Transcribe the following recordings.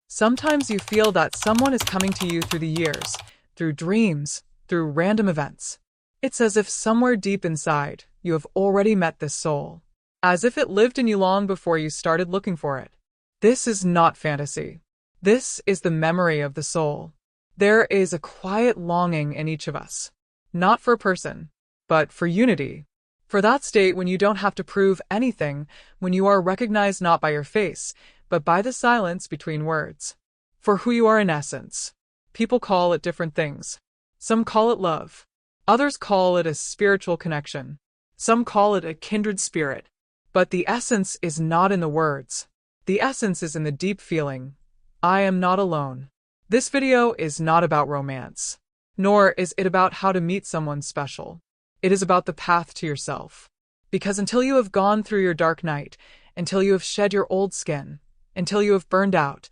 Sometimes you feel that someone is coming to you through the years, through dreams, through random events. It's as if somewhere deep inside, you have already met this soul. As if it lived in you long before you started looking for it. This is not fantasy. This is the memory of the soul. There is a quiet longing in each of us. Not for a person, but for unity. For that state when you don't have to prove anything, when you are recognized not by your face, but by the silence between words. For who you are in essence. People call it different things. Some call it love. Others call it a spiritual connection. Some call it a kindred spirit. But the essence is not in the words. The essence is in the deep feeling. I am not alone. This video is not about romance. Nor is it about how to meet someone special. It is about the path to yourself. Because until you have gone through your dark night, until you have shed your old skin, until you have burned out,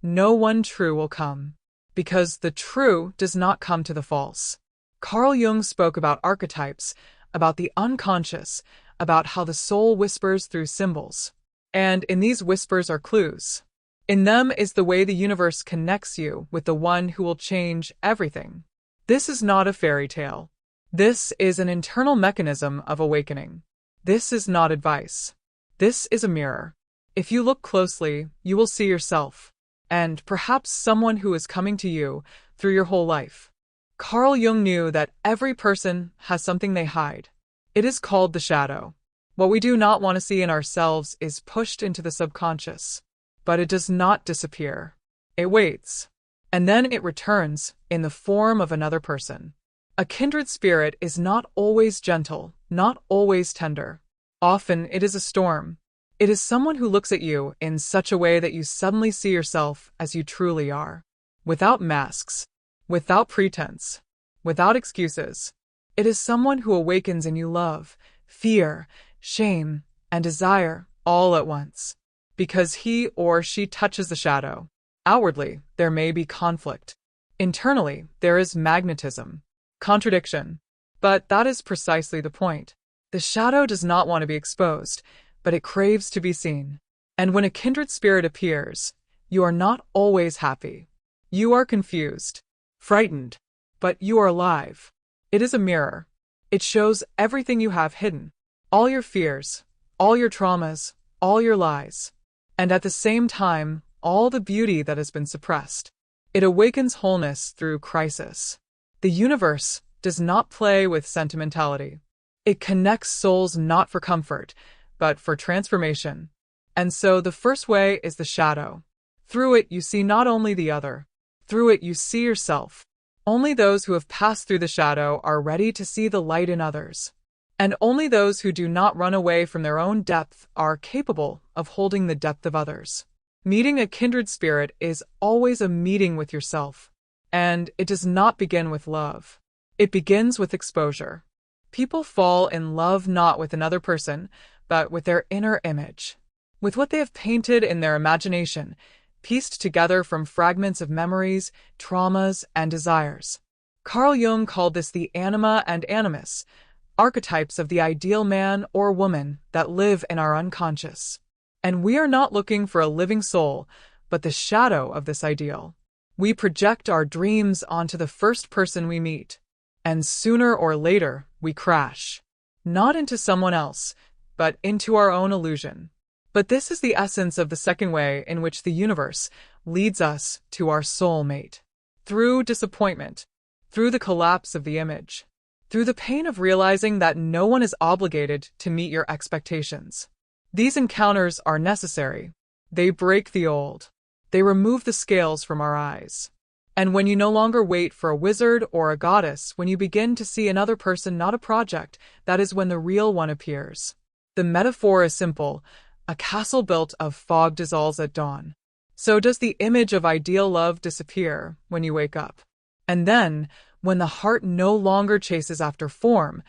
no one true will come. Because the true does not come to the false. Carl Jung spoke about archetypes, about the unconscious, about how the soul whispers through symbols. And in these whispers are clues. In them is the way the universe connects you with the one who will change everything. This is not a fairy tale. This is an internal mechanism of awakening. This is not advice. This is a mirror. If you look closely, you will see yourself, and perhaps someone who is coming to you through your whole life. Carl Jung knew that every person has something they hide. It is called the shadow. What we do not want to see in ourselves is pushed into the subconscious. But it does not disappear. It waits. And then it returns in the form of another person. A kindred spirit is not always gentle, not always tender. Often it is a storm. It is someone who looks at you in such a way that you suddenly see yourself as you truly are. Without masks. Without pretense. Without excuses. It is someone who awakens in you love, fear, shame, and desire all at once. Because he or she touches the shadow. Outwardly, there may be conflict. Internally, there is magnetism. Contradiction. But that is precisely the point. The shadow does not want to be exposed, but it craves to be seen. And when a kindred spirit appears, you are not always happy. You are confused, frightened, but you are alive. It is a mirror. It shows everything you have hidden. All your fears, all your traumas, all your lies. And at the same time, all the beauty that has been suppressed. It awakens wholeness through crisis. The universe does not play with sentimentality. It connects souls not for comfort, but for transformation. And so the first way is the shadow. Through it you see not only the other. Through it you see yourself. Only those who have passed through the shadow are ready to see the light in others. And only those who do not run away from their own depth are capable of holding the depth of others. Meeting a kindred spirit is always a meeting with yourself. And it does not begin with love. It begins with exposure. People fall in love not with another person, but with their inner image. With what they have painted in their imagination, pieced together from fragments of memories, traumas, and desires. Carl Jung called this the anima and animus, archetypes of the ideal man or woman that live in our unconscious. And we are not looking for a living soul, but the shadow of this ideal. We project our dreams onto the first person we meet, and sooner or later we crash. Not into someone else, but into our own illusion. But this is the essence of the second way in which the universe leads us to our soul mate. Through disappointment, through the collapse of the image, through the pain of realizing that no one is obligated to meet your expectations. These encounters are necessary. They break the old. They remove the scales from our eyes. And when you no longer wait for a wizard or a goddess, when you begin to see another person, not a project, that is when the real one appears. The metaphor is simple. A castle built of fog dissolves at dawn. So does the image of ideal love disappear when you wake up. And then, when the heart no longer chases after form,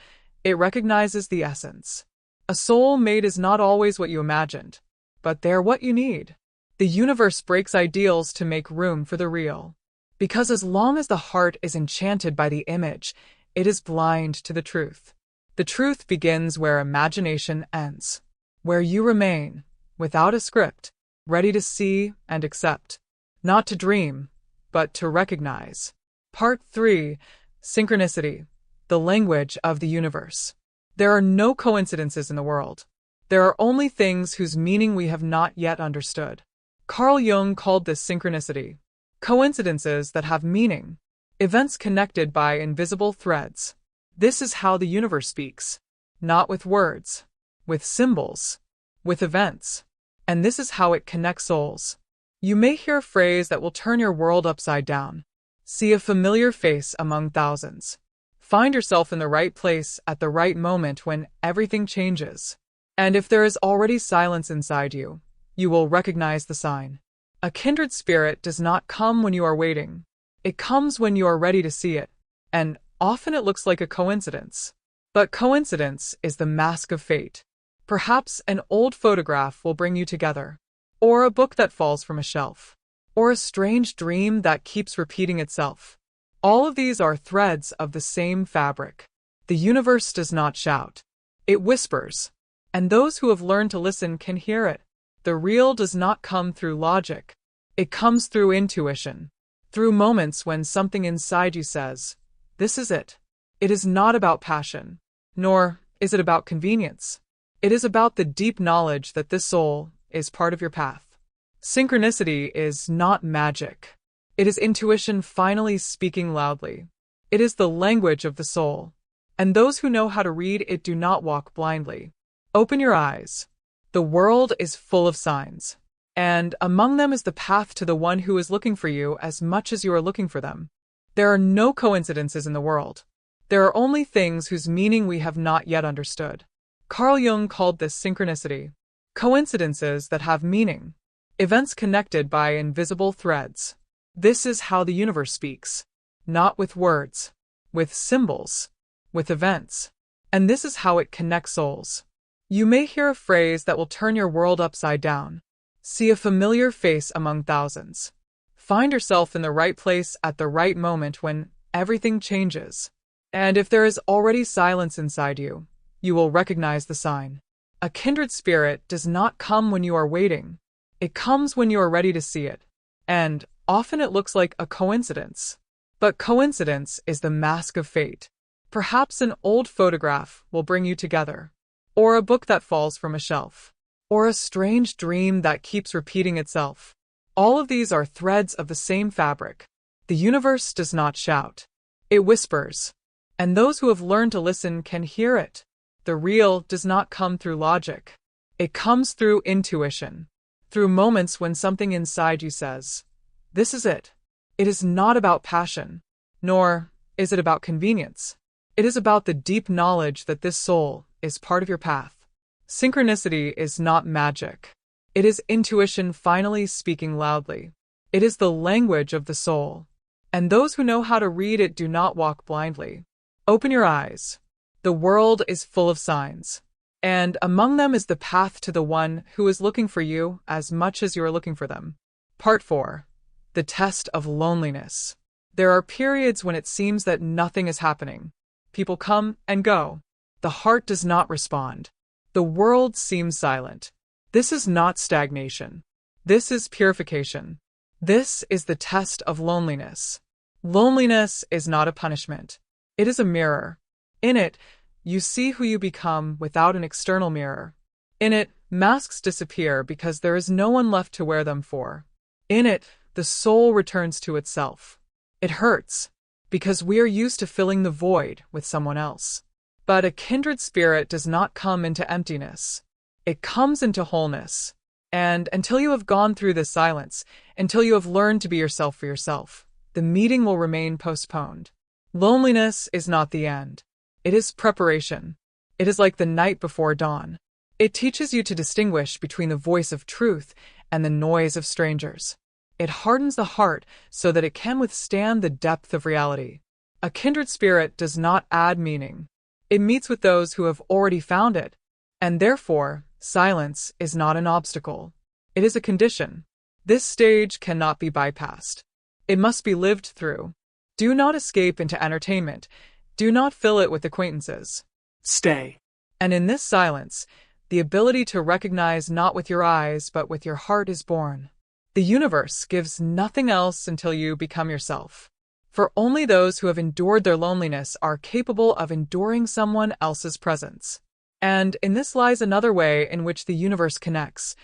it recognizes the essence. A soul mate is not always what you imagined, but they're what you need. The universe breaks ideals to make room for the real. Because as long as the heart is enchanted by the image, it is blind to the truth. The truth begins where imagination ends. Where you remain, without a script, ready to see and accept. not to dream, but to recognize. Part 3. Synchronicity, the language of the universe. There are no coincidences in the world. There are only things whose meaning we have not yet understood. Carl Jung called this synchronicity. Coincidences that have meaning. Events connected by invisible threads. This is how the universe speaks. Not with words, with symbols, with events. And this is how it connects souls. You may hear a phrase that will turn your world upside down. See a familiar face among thousands. Find yourself in the right place at the right moment when everything changes. And if there is already silence inside you, you will recognize the sign. A kindred spirit does not come when you are waiting. It comes when you are ready to see it. And often it looks like a coincidence. But coincidence is the mask of fate. Perhaps an old photograph will bring you together. Or a book that falls from a shelf. Or a strange dream that keeps repeating itself. All of these are threads of the same fabric. The universe does not shout. It whispers. And those who have learned to listen can hear it. The real does not come through logic. It comes through intuition. Through moments when something inside you says, "This is it." It is not about passion. Nor is it about convenience. It is about the deep knowledge that this soul is part of your path. Synchronicity is not magic. It is intuition finally speaking loudly. It is the language of the soul. And those who know how to read it do not walk blindly. Open your eyes. The world is full of signs. And among them is the path to the one who is looking for you as much as you are looking for them. There are no coincidences in the world. There are only things whose meaning we have not yet understood. Carl Jung called this synchronicity. Coincidences that have meaning. Events connected by invisible threads. This is how the universe speaks. Not with words, with symbols, with events. And this is how it connects souls. You may hear a phrase that will turn your world upside down. See a familiar face among thousands. Find yourself in the right place at the right moment when everything changes. And if there is already silence inside you, you will recognize the sign. A kindred spirit does not come when you are waiting. It comes when you are ready to see it. And often it looks like a coincidence. But coincidence is the mask of fate. Perhaps an old photograph will bring you together. Or a book that falls from a shelf. Or a strange dream that keeps repeating itself. All of these are threads of the same fabric. The universe does not shout. It whispers. And those who have learned to listen can hear it. The real does not come through logic. It comes through intuition. Through moments when something inside you says, "This is it." It is not about passion. Nor is it about convenience. It is about the deep knowledge that this soul is part of your path. Synchronicity is not magic. It is intuition finally speaking loudly. It is the language of the soul. And those who know how to read it do not walk blindly. Open your eyes. The world is full of signs. And among them is the path to the one who is looking for you as much as you are looking for them. Part 4. The test of loneliness. There are periods when it seems that nothing is happening. People come and go. The heart does not respond. The world seems silent. This is not stagnation. This is purification. This is the test of loneliness. Loneliness is not a punishment. It is a mirror. In it, you see who you become without an external mirror. In it, masks disappear because there is no one left to wear them for. In it, the soul returns to itself. It hurts, because we are used to filling the void with someone else. But a kindred spirit does not come into emptiness. It comes into wholeness. And until you have gone through this silence, until you have learned to be yourself for yourself, the meeting will remain postponed. Loneliness is not the end. It is preparation. It is like the night before dawn. It teaches you to distinguish between the voice of truth and the noise of strangers. It hardens the heart so that it can withstand the depth of reality. A kindred spirit does not add meaning. It meets with those who have already found it. And therefore, silence is not an obstacle. It is a condition. This stage cannot be bypassed. It must be lived through. Do not escape into entertainment. Do not fill it with acquaintances. Stay. And in this silence, the ability to recognize not with your eyes but with your heart is born. The universe gives nothing else until you become yourself. For only those who have endured their loneliness are capable of enduring someone else's presence. And in this lies another way in which the universe connects,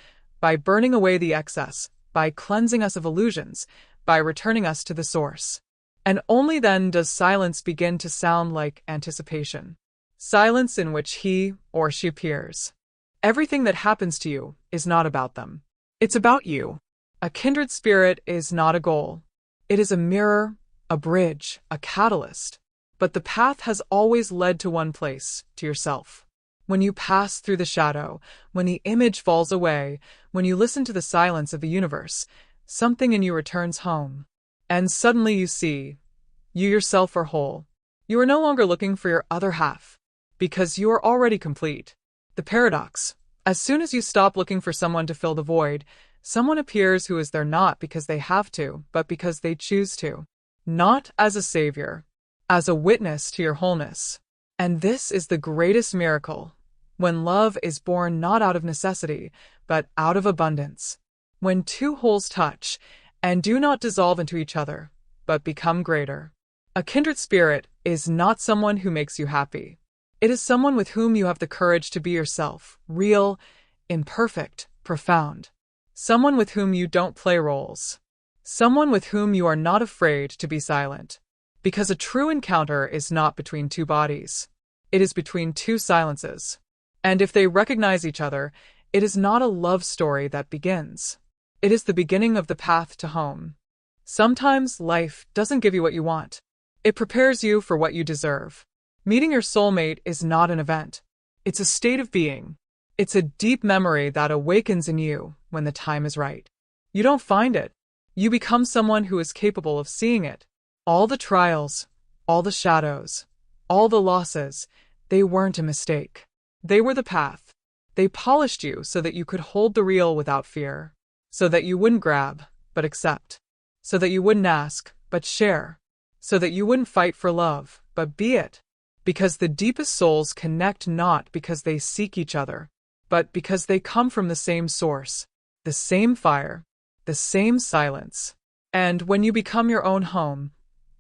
by burning away the excess, by cleansing us of illusions, by returning us to the source. And only then does silence begin to sound like anticipation. Silence in which he or she appears. Everything that happens to you is not about them. It's about you. A kindred spirit is not a goal. It is a mirror, a bridge, a catalyst. But the path has always led to one place, to yourself. When you pass through the shadow, when the image falls away, when you listen to the silence of the universe, something in you returns home. And suddenly you see, you yourself are whole. You are no longer looking for your other half, because you are already complete. The paradox. As soon as you stop looking for someone to fill the void, someone appears who is there not because they have to, but because they choose to. Not as a savior, as a witness to your wholeness. And this is the greatest miracle, when love is born not out of necessity, but out of abundance. When two wholes touch, and do not dissolve into each other, but become greater. A kindred spirit is not someone who makes you happy. It is someone with whom you have the courage to be yourself, real, imperfect, profound. Someone with whom you don't play roles. Someone with whom you are not afraid to be silent. Because a true encounter is not between two bodies. It is between two silences. And if they recognize each other, it is not a love story that begins. It is the beginning of the path to home. Sometimes life doesn't give you what you want. It prepares you for what you deserve. Meeting your soulmate is not an event. It's a state of being. It's a deep memory that awakens in you when the time is right. You don't find it. You become someone who is capable of seeing it. All the trials, all the shadows, all the losses, they weren't a mistake. They were the path. They polished you so that you could hold the real without fear. So that you wouldn't grab, but accept. So that you wouldn't ask, but share. So that you wouldn't fight for love, but be it. Because the deepest souls connect not because they seek each other, but because they come from the same source, the same fire, the same silence. And when you become your own home,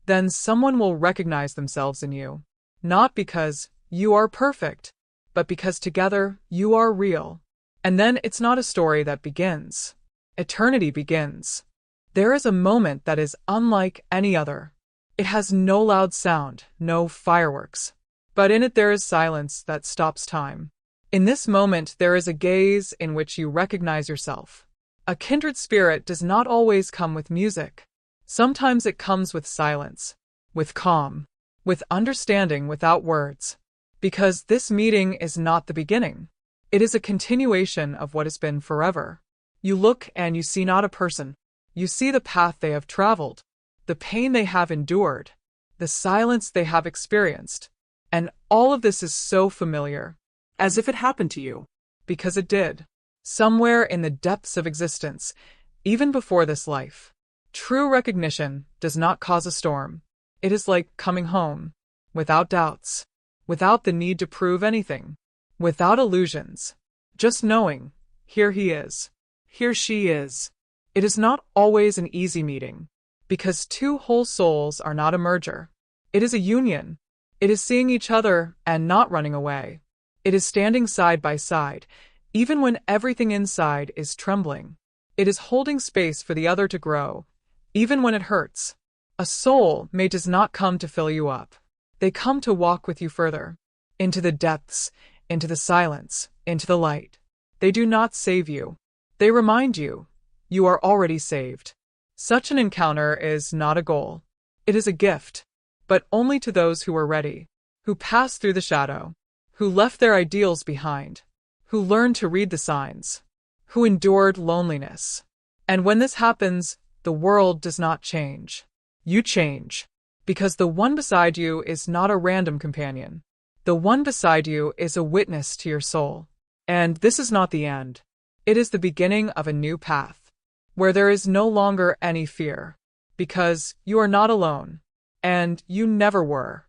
then someone will recognize themselves in you. Not because you are perfect, but because together you are real. And then it's not a story that begins. Eternity begins. There is a moment that is unlike any other. It has no loud sound, no fireworks. But in it there is silence that stops time. In this moment there is a gaze in which you recognize yourself. A kindred spirit does not always come with music. Sometimes it comes with silence, with calm, with understanding without words. Because this meeting is not the beginning. It is a continuation of what has been forever. You look and you see not a person. You see the path they have traveled, the pain they have endured, the silence they have experienced. And all of this is so familiar, as if it happened to you, because it did. Somewhere in the depths of existence, even before this life. True recognition does not cause a storm. It is like coming home, without doubts, without the need to prove anything, without illusions. Just knowing, here he is, here she is. It is not always an easy meeting, because two whole souls are not a merger. It is a union. It is seeing each other and not running away. It is standing side by side, even when everything inside is trembling. It is holding space for the other to grow, even when it hurts. A soul mate does not come to fill you up. They come to walk with you further, into the depths, into the silence, into the light. They do not save you. They remind you, you are already saved. Such an encounter is not a goal. It is a gift, but only to those who are ready, who passed through the shadow, who left their ideals behind, who learned to read the signs, who endured loneliness. And when this happens, the world does not change. You change. Because the one beside you is not a random companion. The one beside you is a witness to your soul. And this is not the end. It is the beginning of a new path, where there is no longer any fear. Because you are not alone. And you never were.